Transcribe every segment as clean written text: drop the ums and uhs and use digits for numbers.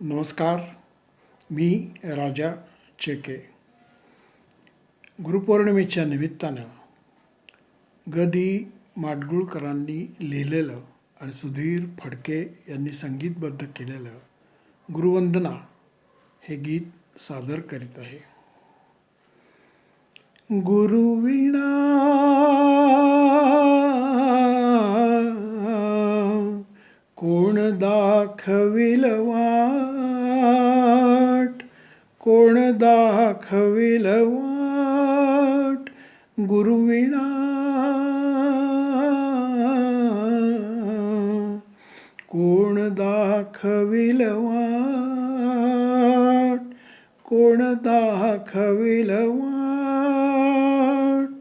नमस्कार. मी राजा चेके. गुरुपौर्णिमेच्या निमित्तानं ग दी माडगूळकरांनी लिहिलेलं आणि सुधीर फडके यांनी संगीतबद्ध केलेलं गुरुवंदना हे गीत सादर करीत आहे. गुरुविणा कोण दाखविल वाट, कोण दाखविल वाट, गुरुविणा कोण दाखविल वाट, कोण दाखविल वाट.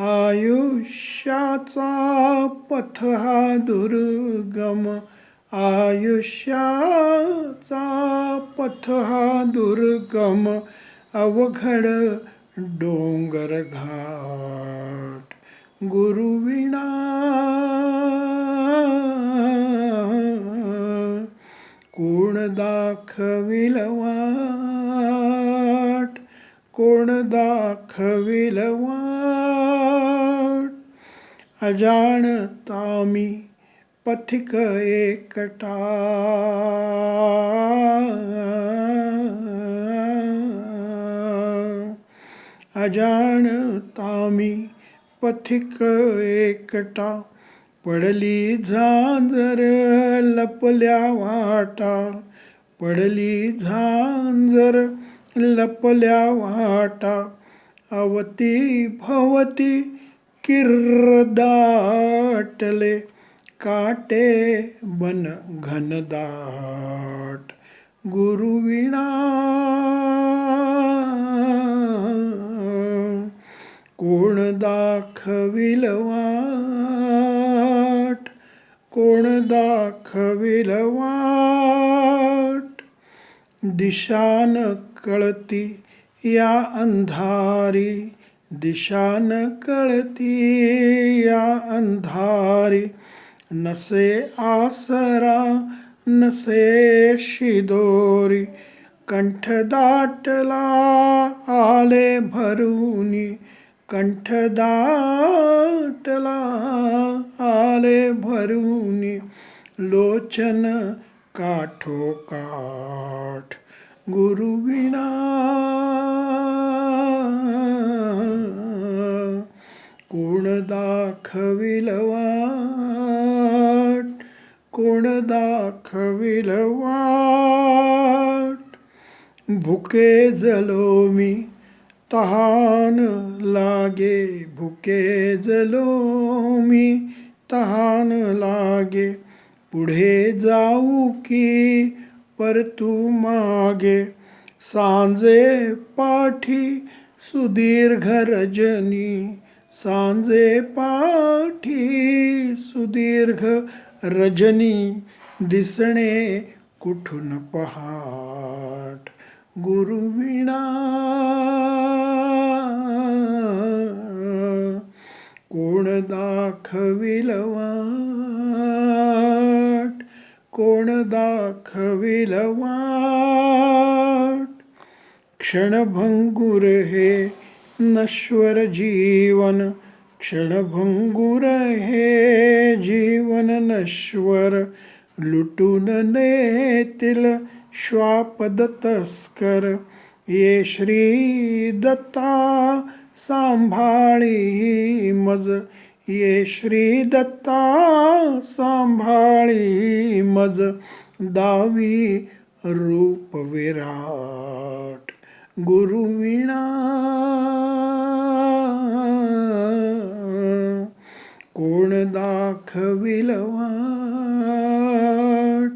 आयुष्याचा पथ हा दुर्गम, आयुष्याचा पथ हा दुर्गम, अवघड डोंगर घाट, गुरुविणा कोण दाखविल वाट, कोण दाखविल वाट. अजाणता मी पथिक एकटा, अजाणता मी पथिक एकटा, पडली झांजर लपल्या वाटा, पडली झांजर लपल्या वाटा. अवती भवती किर्रदाटले, काटे बन घनदाट, गुरुविणा कोण दाखविल वाट, कोण दाखविल वाट. दिशा न कळती या अंधारी, दिशा न कळती या अंधारी, नसे आसरा नसे शिदोरी, कंठ दाटला आले भरूनी, कंठ दाटला आले भरूनी, लोचन काठोकाठ, गुरुविणा कोण दाखविल वाट, कोण दाखविल वाट. भुके जलो मी तहान लागे, भुके जलो मी तहान लागे, पुढे जाऊ की परतू मागे. सांजे पाठी सुदीर्घ रजनी, सांजे पाठी सुदीर्घ रजनी, दिसणे कुठून पहाट, गुरुविणा कोण दाखविल वाट, कोण दाखविल वाट. क्षणभंगुर हे नश्वर जीवन, क्षणभंगुर हे जीवन नश्वर, लुटून नेतील श्वापद तस्कर. ये श्री दत्ता सांभाळी मज, ये श्री दत्ता सांभाळी मज, दावी रूप विराट, गुरुविणा कोण दाखविल वाट,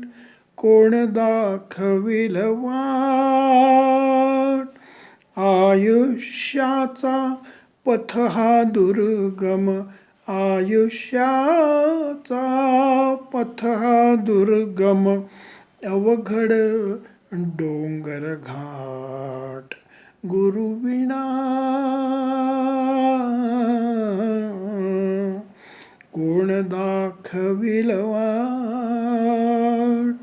कोण दाखविल वाट. आयुष्याचा पथ हा दुर्गम, आयुष्याचा पथ हा दुर्गम, अवघड डोंगर घाट, गुरुविणा कोण दाखविल वाट,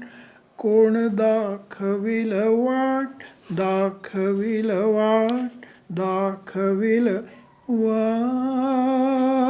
कोण दाखविल वाट, दाखविल वाट, दाखविल वाट.